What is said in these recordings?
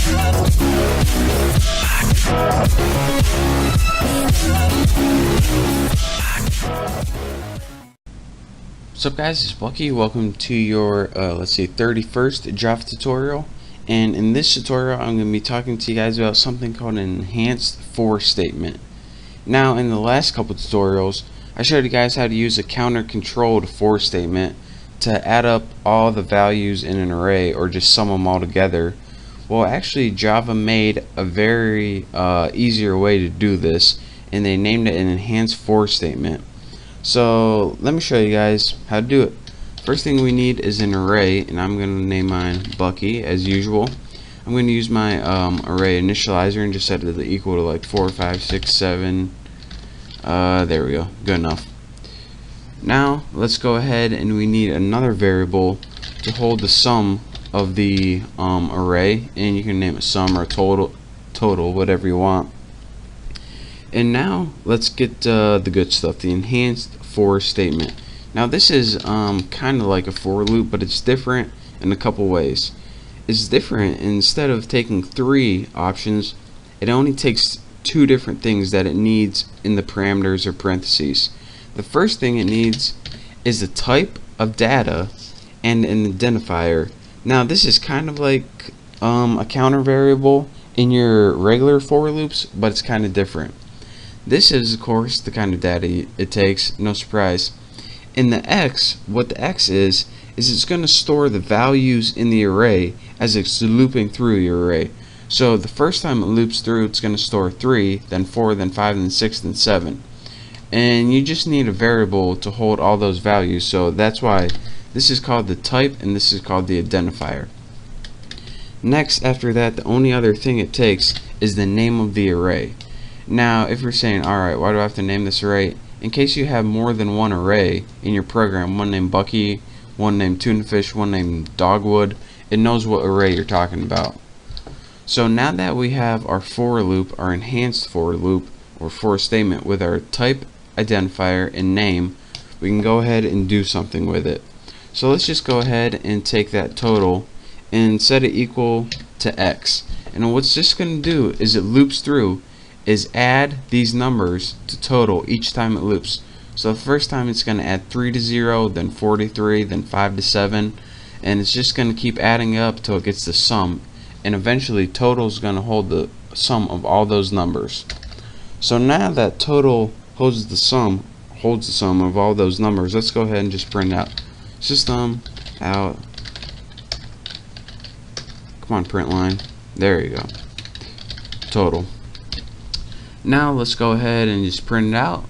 What's up guys, it's Bucky. Welcome to your let's see 31st Java tutorial, and in this tutorial I'm going to be talking to you guys about something called an enhanced for statement. Now in the last couple tutorials I showed you guys how to use a counter controlled for statement to add up all the values in an array or just sum them all together. Well, actually Java made a very easier way to do this, and they named it an enhanced for statement. So let me show you guys how to do it. First thing we need is an array, and I'm going to name mine Bucky as usual. I'm going to use my array initializer and just set it to equal to like 4, 5, 6, 7. There we go, good enough. Now let's go ahead and we need another variable to hold the sum of the array, and you can name it sum or total, whatever you want. And now let's get the good stuff, the enhanced for statement. Now this is kind of like a for loop, but it's different in a couple ways. It's different. Instead of taking 3 options, it only takes 2 different things that it needs in the parameters or parentheses. The first thing it needs is the type of data and an identifier. Now this is kind of like a counter variable in your regular for loops, but it's kind of different. This is of course the kind of data it takes, no surprise. In the X, what the X is it's going to store the values in the array as it's looping through your array. So the first time it loops through, it's going to store 3, then 4, then 5, then 6, then 7. And you just need a variable to hold all those values, so that's why this is called the type and this is called the identifier. Next, after that, the only other thing it takes is the name of the array. Now if you're saying, alright, why do I have to name this array? In case you have more than one array in your program, one named Bucky, one named Tunafish, one named Dogwood, it knows what array you're talking about. So now that we have our for loop, our enhanced for loop or for statement with our type, identifier, and name, we can go ahead and do something with it. So let's just go ahead and take that total and set it equal to X. And what's this going to do is it loops through is add these numbers to total each time it loops. So the first time it's going to add 3 to 0, then 4 to 3, then 5 to 7, and it's just going to keep adding up till it gets the sum, and eventually total is going to hold the sum of all those numbers. So now that total holds the sum of all those numbers, let's go ahead and just print out system out. Come on, print line. There you go. Total. Now let's go ahead and just print it out,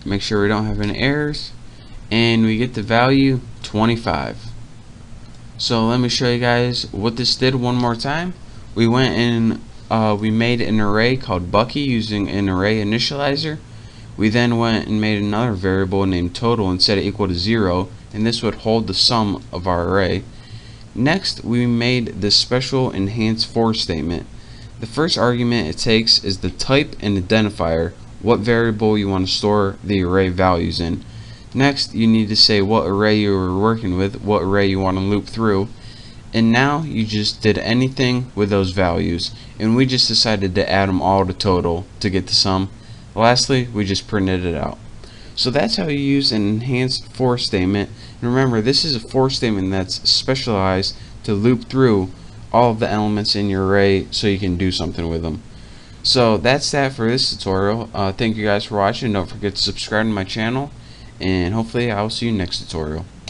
make sure we don't have any errors, and we get the value 25. So let me show you guys what this did one more time. We went and we made an array called Bucky using an array initializer. We then went and made another variable named total and set it equal to 0, and this would hold the sum of our array. Next we made this special enhanced for statement. The first argument it takes is the type and identifier, what variable you want to store the array values in. Next you need to say what array you were working with, what array you want to loop through, and now you just did anything with those values, and we just decided to add them all to total to get the sum. Lastly, we just printed it out. So that's how you use an enhanced for statement. And remember, this is a for statement that's specialized to loop through all of the elements in your array so you can do something with them. So that's that for this tutorial. Thank you guys for watching. Don't forget to subscribe to my channel, and hopefully I'll see you next tutorial.